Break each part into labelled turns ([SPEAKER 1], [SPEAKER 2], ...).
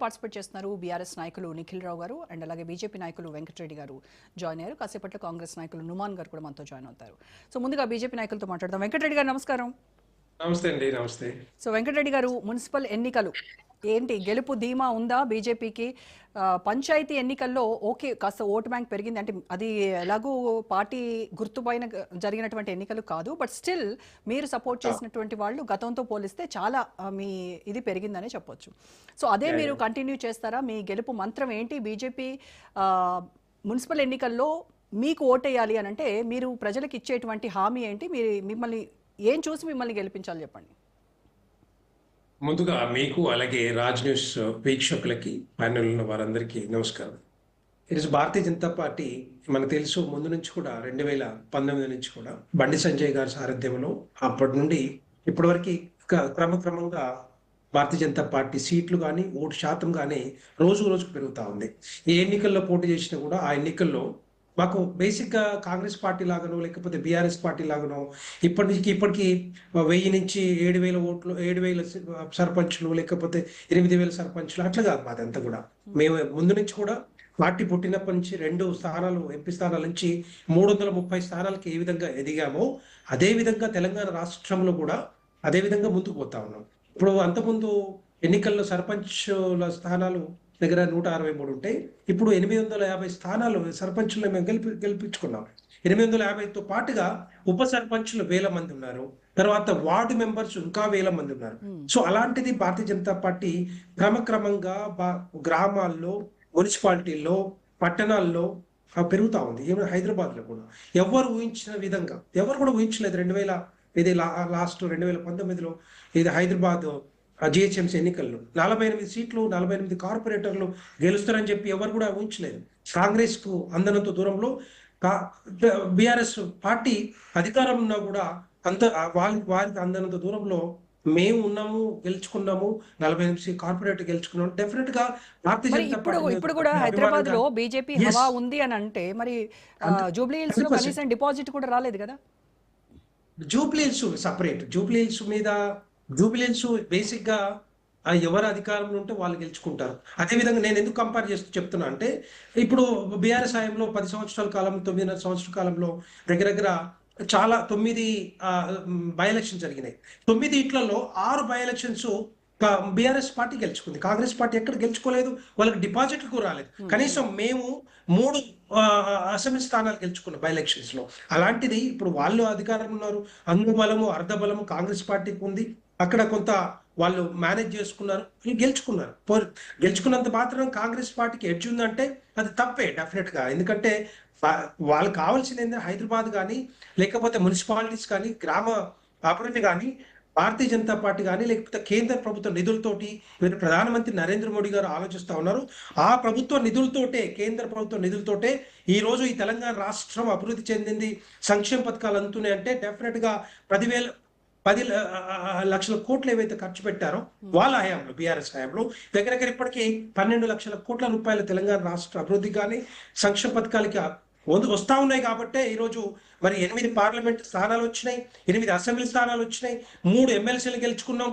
[SPEAKER 1] Participate చేస్తున్నారు BRS నాయకులు నిఖిల్ రావు గారు అండ్ అలాగే బీజేపీ నాయకులు వెంకటరెడ్డి గారు జాయిన్ అయ్యారు. కాసేపట్లో కాంగ్రెస్ నాయకులు నుమాన్ గారు కూడా మనతో జాయిన్ అవుతారు. సో ముందుగా బీజేపీ నాయకులతో మాట్లాడదాం. వెంకటరెడ్డి గారు నమస్కారం.
[SPEAKER 2] నమస్తే అండి. నమస్తే.
[SPEAKER 1] సో వెంకటరెడ్డి గారు, మున్సిపల్ ఎన్నికలు ఏంటి, గెలుపు ధీమా ఉందా బీజేపీకి? పంచాయతీ ఎన్నికల్లో ఓకే కాస్త ఓటు బ్యాంక్ పెరిగింది, అంటే అది ఎలాగూ పార్టీ గుర్తుపైన జరిగినటువంటి ఎన్నికలు కాదు, బట్ స్టిల్ మీరు సపోర్ట్ చేసినటువంటి వాళ్ళు గతంతో పోలిస్తే చాలా మీ ఇది పెరిగిందనే చెప్పొచ్చు. సో అదే మీరు కంటిన్యూ చేస్తారా? మీ గెలుపు మంత్రం ఏంటి? బీజేపీ మున్సిపల్ ఎన్నికల్లో మీకు ఓటేయాలి అని అంటే మీరు ప్రజలకు ఇచ్చేటువంటి హామీ ఏంటి? మిమ్మల్ని ఏం చూసి మిమ్మల్ని గెలిపించాలి చెప్పండి.
[SPEAKER 2] ముందుగా మీకు అలాగే రాజ్ న్యూస్ వీక్షకులకి ప్యానెల్ ఉన్న వారందరికీ నమస్కారం. ఈరోజు భారతీయ జనతా పార్టీ మనకు తెలుసు ముందు నుంచి కూడా 2019 నుంచి కూడా బండి సంజయ్ గారి సారథ్యంలో అప్పటి నుండి ఇప్పటి వరకు క్రమక్రమంగా భారతీయ జనతా పార్టీ సీట్లు కానీ ఓటు శాతం కానీ రోజుకు పెరుగుతూ ఉంది. ఏ ఎన్నికల్లో పోటీ చేసినా కూడా ఆ ఎన్నికల్లో మాకు బేసిక్గా కాంగ్రెస్ పార్టీ లాగానో లేకపోతే బీఆర్ఎస్ పార్టీ లాగానో ఇప్పటికి 1000 నుంచి 7000 ఓట్లు, 7000 సర్పంచ్లు లేకపోతే 8000 సర్పంచ్లు అట్లా కాదు మాదంతా కూడా. మేము ముందు నుంచి కూడా పార్టీ పుట్టినప్పటి నుంచి 2 స్థానాలు ఎంపీ స్థానాల నుంచి 330 స్థానాలకి ఏ విధంగా ఎదిగామో అదే విధంగా తెలంగాణ రాష్ట్రంలో కూడా అదే విధంగా ముందుకు పోతా ఉన్నాం. ఇప్పుడు అంతకుముందు ఎన్నికల్లో సర్పంచ్ల స్థానాలు దగ్గర 163 ఉంటాయి. ఇప్పుడు 850 స్థానాలు సర్పంచులు మేము గెలిపించుకున్నాం. 850తో పాటుగా ఉప సర్పంచులు 1000 మంది ఉన్నారు. తర్వాత వార్డు మెంబర్స్ ఇంకా 1000 మంది ఉన్నారు. సో అలాంటిది భారతీయ జనతా పార్టీ క్రమక్రమంగా గ్రామాల్లో, మున్సిపాలిటీల్లో, పట్టణాల్లో పెరుగుతా ఉంది. ఏమైనా హైదరాబాద్ లో కూడా ఎవరు ఊహించిన విధంగా ఎవరు కూడా ఊహించలేదు. 2019లో ఇది హైదరాబాద్ జిహెచ్ఎంసీ ఎన్నికల్లో 48 సీట్లు, 48 కార్పొరేటర్లు గెలుస్తారని చెప్పి ఎవరు కూడా ఊహించలేదు. కాంగ్రెస్ కు అందనంత దూరంలో బీఆర్ఎస్ పార్టీ అధికారం ఉన్నా కూడా వారికి అందనంత దూరంలో మేము ఉన్నాము, గెలుచుకున్నాము. 48 కార్పొరేటర్ గెలుచుకున్నాము. డెఫినెట్ గా భారతీయ జనతా పార్టీ
[SPEAKER 1] ఇప్పుడు కూడా హైదరాబాద్ లో బీజేపీ హవా ఉంది అని అంటే మరి జూబ్లీ హిల్స్ లో కనీసం డిపాజిట్ కూడా రాలేదు కదా.
[SPEAKER 2] Jubilee hills separate. Jubilee hills basic గా ఎవరు అధికారంలో ఉంటే వాళ్ళు గెలుచుకుంటారు. అదేవిధంగా నేను ఎందుకు కంపేర్ చేస్తూ చెప్తున్నా అంటే ఇప్పుడు బీఆర్ఎస్ హయాంలో 10 సంవత్సరాల కాలం, 9.5 సంవత్సరాల కాలంలో దగ్గర చాలా 9 బై ఎలక్షన్ జరిగినాయి. 9 ఇట్లలో 6 బై ఎలక్షన్స్ బీఆర్ఎస్ పార్టీ గెలుచుకుంది. కాంగ్రెస్ పార్టీ ఎక్కడ గెలుచుకోలేదు, వాళ్ళకి డిపాజిట్లు కూడా రాలేదు. కనీసం మేము 3 అసెంబ్లీ స్థానాలు గెలుచుకున్నాం బై ఎలక్షన్స్ లో. అలాంటిది ఇప్పుడు వాళ్ళు అధికారం ఉన్నారు, బలము అర్ధ బలము కాంగ్రెస్ పార్టీకి ఉంది. అక్కడ కొంత వాళ్ళు మేనేజ్ చేసుకున్నారు, గెలుచుకున్నంత మాత్రం కాంగ్రెస్ పార్టీకి ఎడ్జ్ ఉందంటే అది తప్పే డెఫినెట్ గా. ఎందుకంటే వాళ్ళకి కావాల్సింది ఏంటంటే హైదరాబాద్ కానీ లేకపోతే మున్సిపాలిటీస్ కానీ గ్రామ అభివృద్ధి కానీ భారతీయ జనతా పార్టీ కానీ లేకపోతే కేంద్ర ప్రభుత్వ నిధులతోటి ప్రధానమంత్రి నరేంద్ర మోడీ గారు ఆలోచిస్తూ ఉన్నారు. ఆ ప్రభుత్వ నిధులతోటే, కేంద్ర ప్రభుత్వ నిధులతోటే ఈ రోజు ఈ తెలంగాణ రాష్ట్రం అభివృద్ధి చెందింది. సంక్షేమ పథకాలు అందుతున్నాయి అంటే డెఫినెట్ గా 10 లక్షల కోట్లు ఏవైతే ఖర్చు పెట్టారో వాళ్ళ హయాంలో, బీఆర్ఎస్ హయాంలో దగ్గర ఇప్పటికీ 12 లక్షల కోట్ల రూపాయల తెలంగాణ రాష్ట్ర అభివృద్ధి కానీ సంక్షేమ పథకాలకి వస్తా ఉన్నాయి. కాబట్టి ఈరోజు మరి 8 పార్లమెంట్ స్థానాలు వచ్చినాయి, 8 అసెంబ్లీ స్థానాలు వచ్చినాయి, 3 ఎమ్మెల్సీలు గెలుచుకున్నాం.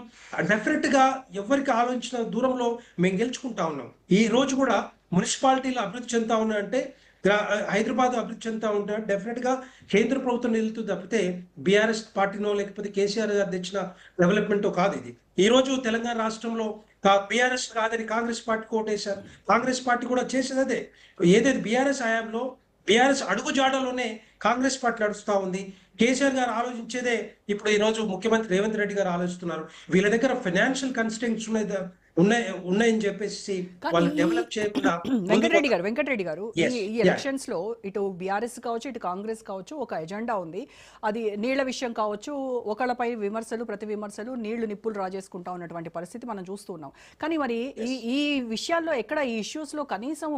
[SPEAKER 2] డెఫినెట్ గా ఎవరికి ఆలోచించిన దూరంలో మేము గెలుచుకుంటా ఉన్నాం. ఈ రోజు కూడా మున్సిపాలిటీలు అభివృద్ధి చెందుతా ఉన్నాయంటే, హైదరాబాద్ అభివృద్ధి చెందుతా ఉంటే డెఫినెట్ గా కేంద్ర ప్రభుత్వం నిధులతో తప్పితే బీఆర్ఎస్ పార్టీనో లేకపోతే కేసీఆర్ గారు తెచ్చిన డెవలప్మెంట్ కాదు ఇది. ఈ రోజు తెలంగాణ రాష్ట్రంలో బీఆర్ఎస్ కాదని కాంగ్రెస్ పార్టీకి ఓటేశారు. కాంగ్రెస్ పార్టీ కూడా చేసేది అదే. ఏదైతే బీఆర్ఎస్ హయాంలో బీఆర్ఎస్ అడుగు జాడలోనే కాంగ్రెస్ పార్టీ నడుస్తూ ఉంది. కేసీఆర్ గారు ఆలోచించేదే ఇప్పుడు ఈ రోజు ముఖ్యమంత్రి రేవంత్ రెడ్డి గారు ఆలోచిస్తున్నారు. వీళ్ళ దగ్గర ఫైనాన్షియల్ కన్స్ట్రెంట్స్ ఉన్నాయని చెప్పేసి వాళ్ళు డెవలప్ చేయకుండా.
[SPEAKER 1] వెంకటరెడ్డి గారు ఈ ఎలక్షన్స్ లో ఇటు బీఆర్ఎస్ కావచ్చు, ఇటు కాంగ్రెస్ కావచ్చు, ఒక ఎజెండా ఉంది. అది నీళ్ల విషయం కావచ్చు, ఒకళ్ళపై విమర్శలు, ప్రతి విమర్శలు, నీళ్లు నిప్పులు రాజేసుకుంటా ఉన్నటువంటి పరిస్థితి మనం చూస్తున్నాం. కానీ మరి ఈ విషయాల్లో ఎక్కడ ఈ ఇష్యూస్ లో కనీసం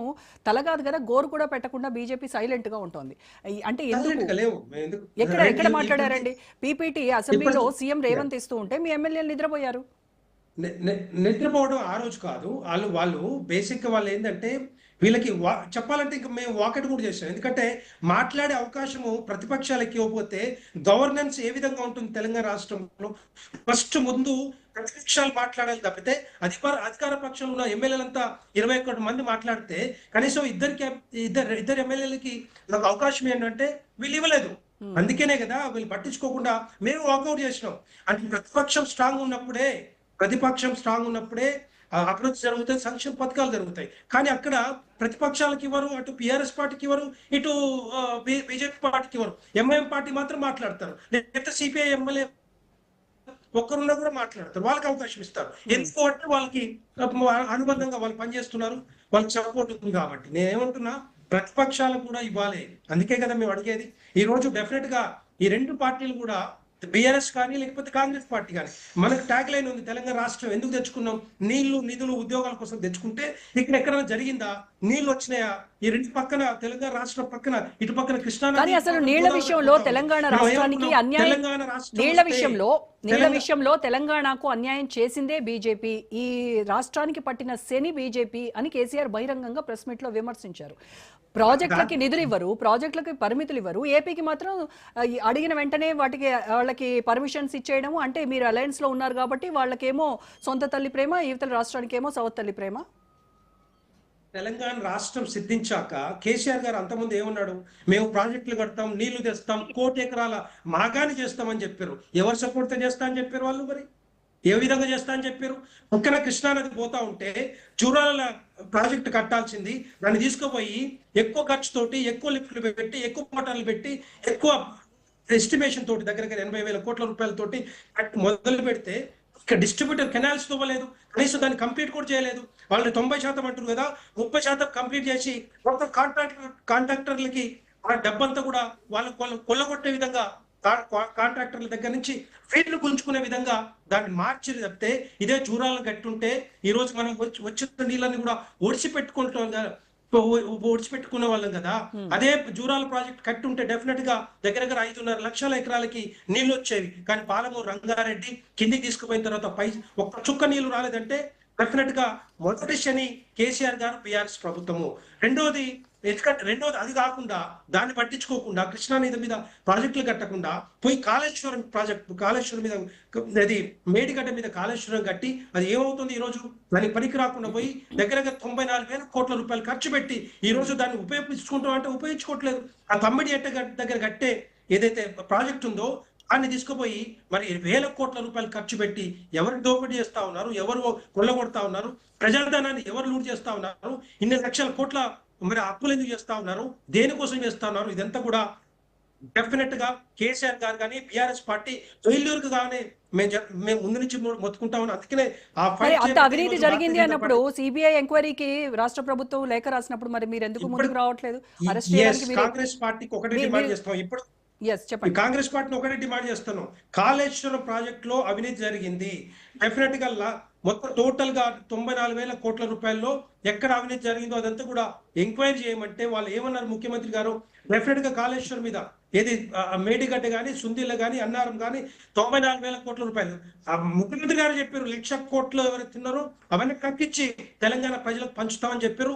[SPEAKER 1] తలగాదు కదా, గోరు కూడా పెట్టకుండా బీజేపీ సైలెంట్ గా ఉంటుంది. అంటే ఎక్కడ మాట్లాడారండి? పీపీటీ అసెంబ్లీలో సీఎం రేవంత్ ఇస్తూ ఉంటే మీ ఎమ్మెల్యేలు నిద్రపోయారు.
[SPEAKER 2] నిద్రపోవడం ఆ రోజు కాదు. వాళ్ళు బేసిక్ గా వాళ్ళు ఏంటంటే వీళ్ళకి చెప్పాలంటే ఇంకా మేము వాకట్ కూడా చేసాం. ఎందుకంటే మాట్లాడే అవకాశము ప్రతిపక్షాలకి ఇవ్వకపోతే గవర్నెన్స్ ఏ విధంగా ఉంటుంది తెలంగాణ రాష్ట్రంలో? ఫస్ట్ ముందు ప్రతిపక్షాలు మాట్లాడాలి తప్పితే అధికార పక్షంలో ఉన్న ఎమ్మెల్యేలంతా 21 మంది మాట్లాడితే కనీసం ఇద్దరు ఎమ్మెల్యేలకి నాకు అవకాశం ఏంటంటే వీళ్ళు ఇవ్వలేదు. అందుకేనే కదా వీళ్ళు పట్టించుకోకుండా మేము వాకౌట్ చేసినాం. అంటే ప్రతిపక్షం స్ట్రాంగ్ ఉన్నప్పుడే అభివృద్ధి జరుగుతాయి, సంక్షేమ పథకాలు జరుగుతాయి. కానీ అక్కడ ప్రతిపక్షాలకు ఇవ్వరు, అటు పిఆర్ఎస్ పార్టీకి ఇవ్వరు, ఇటు బీజేపీ పార్టీకి ఇవ్వరు. ఎంఐఎం పార్టీ మాత్రం మాట్లాడతారు, లేకపోతే సిపిఐ ఎమ్మెల్యే ఒక్కరున్నా కూడా మాట్లాడతారు, వాళ్ళకి అవకాశం ఇస్తారు. ఎందుకు అంటే వాళ్ళకి అనుబంధంగా వాళ్ళు పనిచేస్తున్నారు, వాళ్ళకి సపోర్ట్ ఉంది కాబట్టి. నేనేమంటున్నా, ప్రతిపక్షాలకు కూడా ఇవ్వాలి. అందుకే కదా మేము అడిగేది. ఈ రోజు డెఫినెట్ గా ఈ రెండు పార్టీలు కూడా, బీఆర్ఎస్ కానీ లేకపోతే కాంగ్రెస్ పార్టీ కానీ, మనకు ట్యాగ్ లైన్ ఉంది, తెలంగాణ రాష్ట్రం ఎందుకు తెచ్చుకున్నాం? నీళ్లు, నిధులు, ఉద్యోగాల కోసం తెచ్చుకుంటే ఇక్కడ ఎక్కడైనా జరిగిందా? నీళ్లు వచ్చినాయా? ఈ రెండు పక్కన తెలంగాణ రాష్ట్రం పక్కన, ఇటు పక్కన కృష్ణా నది.
[SPEAKER 1] అసలు నీళ్ల విషయంలో తెలంగాణ రాష్ట్రానికి అన్యాయం, నీళ్ల విషయంలో తెలంగాణకు అన్యాయం చేసిందే బీజేపీ, ఈ రాష్ట్రానికి పట్టిన శని బీజేపీ అని కేసీఆర్ బహిరంగంగా ప్రెస్ మీట్ లో విమర్శించారు. ప్రాజెక్టులకి నిధులు ఇవ్వరు, ప్రాజెక్టులకి పరిమితులు ఇవ్వరు, ఏపీకి మాత్రం అడిగిన వెంటనే వాళ్ళకి పర్మిషన్స్ ఇచ్చేయడము. అంటే మీరు అలయన్స్ లో ఉన్నారు కాబట్టి వాళ్ళకేమో సొంత తల్లి ప్రేమ, యువతల రాష్ట్రానికి ఏమో సవత్ తల్లి ప్రేమ.
[SPEAKER 2] తెలంగాణ రాష్ట్రం సిద్ధించాక కేసీఆర్ గారు అంతకుముందు ఏమన్నాడు? మేము ప్రాజెక్టులు కడతాం, నీళ్లు తెస్తాం, 1 కోటి ఎకరాల మాగాని చేస్తామని చెప్పారు. ఎవరు సపోర్ట్ చేస్తా అని చెప్పారు వాళ్ళు? మరి ఏ విధంగా చేస్తా అని చెప్పారు? పక్కన కృష్ణానది పోతా ఉంటే జూరాల ప్రాజెక్టు కట్టాల్సింది, దాన్ని తీసుకుపోయి ఎక్కువ ఖర్చుతోటి, ఎక్కువ లిఫ్ట్లు పెట్టి, ఎక్కువ మోటార్లు పెట్టి, ఎక్కువ ఎస్టిమేషన్ తోటి దగ్గర 80,000 కోట్ల రూపాయలతోటి మొదలు పెడితే ఇక్కడ డిస్ట్రిబ్యూటర్ కెనాల్స్ ఇవ్వలేదు, కనీసం దాన్ని కంప్లీట్ కూడా చేయలేదు. వాళ్ళు 90% అంటారు కదా, 30% కంప్లీట్ చేసి మొత్తం కాంట్రాక్టర్లకి ఆ డబ్బంతా కూడా వాళ్ళ కొల్లగొట్టే విధంగా, కాంట్రాక్టర్ల దగ్గర నుంచి ఫీల్డ్లు గుంజుకునే విధంగా దాన్ని మార్చి తప్పితే, ఇదే జూరాలను కట్టుంటే ఈ రోజు మనం వచ్చిన నీళ్ళని కూడా ఒడిచిపెట్టుకునే వాళ్ళం కదా. అదే జూరాల ప్రాజెక్ట్ కట్టుంటే డెఫినెట్ గా దగ్గర 5.5 లక్షల ఎకరాలకి నీళ్లు వచ్చేవి. కానీ పాలమూరు రంగారెడ్డి కిందికి తీసుకుపోయిన తర్వాత ఒక్క చుక్క నీళ్లు రాలేదంటే డెఫినెట్ గా మొదటి శని కేసీఆర్ గారు, బీఆర్ఎస్ ప్రభుత్వము. రెండోది అది కాకుండా దాన్ని పట్టించుకోకుండా, కృష్ణానది మీద ప్రాజెక్టులు కట్టకుండా పోయి కాళేశ్వరం మీద, అది మేడిగడ్డ మీద కాళేశ్వరం కట్టి అది ఏమవుతుంది? ఈ రోజు దానికి పనికి రాకుండా పోయి దగ్గర 94,000 కోట్ల రూపాయలు ఖర్చు పెట్టి ఈ రోజు దాన్ని ఉపయోగించుకుంటాం అంటే ఉపయోగించుకోవట్లేదు. ఆ తమ్మిడి ఎట్ట దగ్గర కట్టే ఏదైతే ప్రాజెక్ట్ ఉందో దాన్ని తీసుకుపోయి మరి 1,000 కోట్ల రూపాయలు ఖర్చు పెట్టి ఎవరు దోపిడీ చేస్తా ఉన్నారు, ఎవరు కొల్లగొడతా ఉన్నారు, ప్రజాధనాన్ని ఎవరు లూట్ చేస్తా ఉన్నారు, ఇన్ని లక్షల కోట్ల మరి అప్పులు ఎందుకు చేస్తా ఉన్నారు, దేనికోసం చేస్తా ఉన్నారు? ఇదంతా కూడా డెఫినెట్ గా కేసీఆర్ గారు కానీ బీఆర్ఎస్ పార్టీ ఫెయిల్యూర్ గానే మేము ముందు నుంచి మొత్తుకుంటామని. అందుకనే
[SPEAKER 1] అంత అవినీతి జరిగింది అన్నప్పుడు సిబిఐ ఎంక్వైరీకి రాష్ట్ర ప్రభుత్వం లేఖ రాసినప్పుడు మరి మీరు ఎందుకు ముందుకు రావట్లేదు?
[SPEAKER 2] కాంగ్రెస్ పార్టీకి ఒకటే డిమాండ్ చేస్తాం. ఇప్పుడు కాంగ్రెస్ పార్టీని ఒకటే డిమాండ్ చేస్తున్నాం, కాళేశ్వరం ప్రాజెక్ట్ లో అవినీతి జరిగింది. డెఫినెట్ గా మొత్తం టోటల్ గా 94,000 కోట్ల రూపాయల్లో ఎక్కడ అవినీతి జరిగిందో అదంతా కూడా ఎంక్వైరీ చేయమంటే వాళ్ళు ఏమన్నారు? ముఖ్యమంత్రి గారు డెఫినెట్ గా కాళేశ్వరం మీద ఏది మేడిగడ్డ కానీ, సుందిల్ల కానీ, అన్నారం కానీ 94,000 కోట్ల రూపాయలు ఆ ముఖ్యమంత్రి గారు చెప్పారు. 1,00,000 కోట్లు ఎవరు తిన్నారో అవన్నీ కక్కిచ్చి తెలంగాణ ప్రజలకు పంచుతామని చెప్పారు.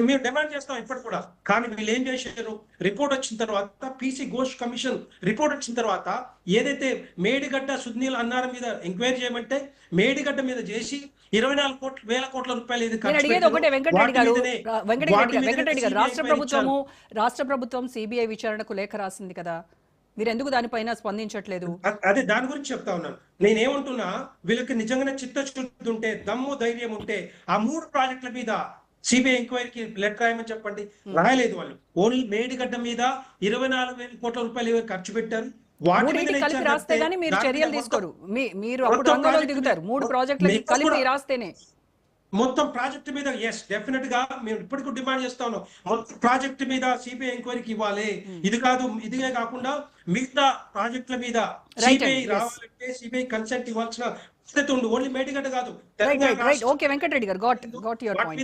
[SPEAKER 2] మేము డిమాండ్ చేస్తాం ఇప్పటి కూడా. కానీ వీళ్ళు ఏం చేశారు? రిపోర్ట్ వచ్చిన తర్వాత, పీసీ ఘోష్ కమిషన్ రిపోర్ట్ వచ్చిన తర్వాత ఏదైతే మేడిగడ్డ, సుందిల్ల, అన్నారం మీద ఎంక్వైరీ చేయమంటే మేడిగడ్డ మీద చేసి 24,000 కోట్ల రూపాయలు ఇది
[SPEAKER 1] వెంకటరెడ్డి గారు, రాష్ట్ర ప్రభుత్వం సిబిఐ విచారణకు లేఖ రాసింది కదా, మీరు ఎందుకు దానిపైన స్పందించట్లేదు?
[SPEAKER 2] అదే దాని గురించి చెప్తా ఉన్నాను. నేనేమంటున్నా, వీళ్ళకి నిజంగానే చిత్తశుద్ధి ఉంటే, దమ్ము ధైర్యం ఉంటే ఆ 3 ప్రాజెక్టుల మీద సిబిఐ ఎంక్వైరీకి లెటర్ రాయమని చెప్పండి. రాయలేదు వాళ్ళు. ఓన్లీ మేడిగడ్డ మీద 24,000 కోట్ల రూపాయలు ఎవరు ఖర్చు పెట్టారు,
[SPEAKER 1] కలిపి రాస్తే గానీ మీరు చర్యలు తీసుకోరు. మీరు అప్పుడు రంగంలో దిగుతారు. 3 ప్రాజెక్టులకి కలిపి రాస్తేనే
[SPEAKER 2] మొత్తం ప్రాజెక్టు మీద. ఎస్, డెఫినెట్ గా మేము ఇప్పటికీ డిమాండ్ చేస్తా ఉన్నాం, మొత్తం ప్రాజెక్టు మీద సిబిఐ ఎంక్వైరీకి ఇవ్వాలి. ఇదిగే కాకుండా మిగతా ప్రాజెక్టుల మీద సిబిఐ రావాలంటే సిబిఐ కన్సెంట్ ఇవ్వాల్సిన ఓన్లీ మేడిగడ్డ కాదు.
[SPEAKER 1] ఓకే వెంకటరెడ్డి గారు, గాట్ యువర్ పాయింట్.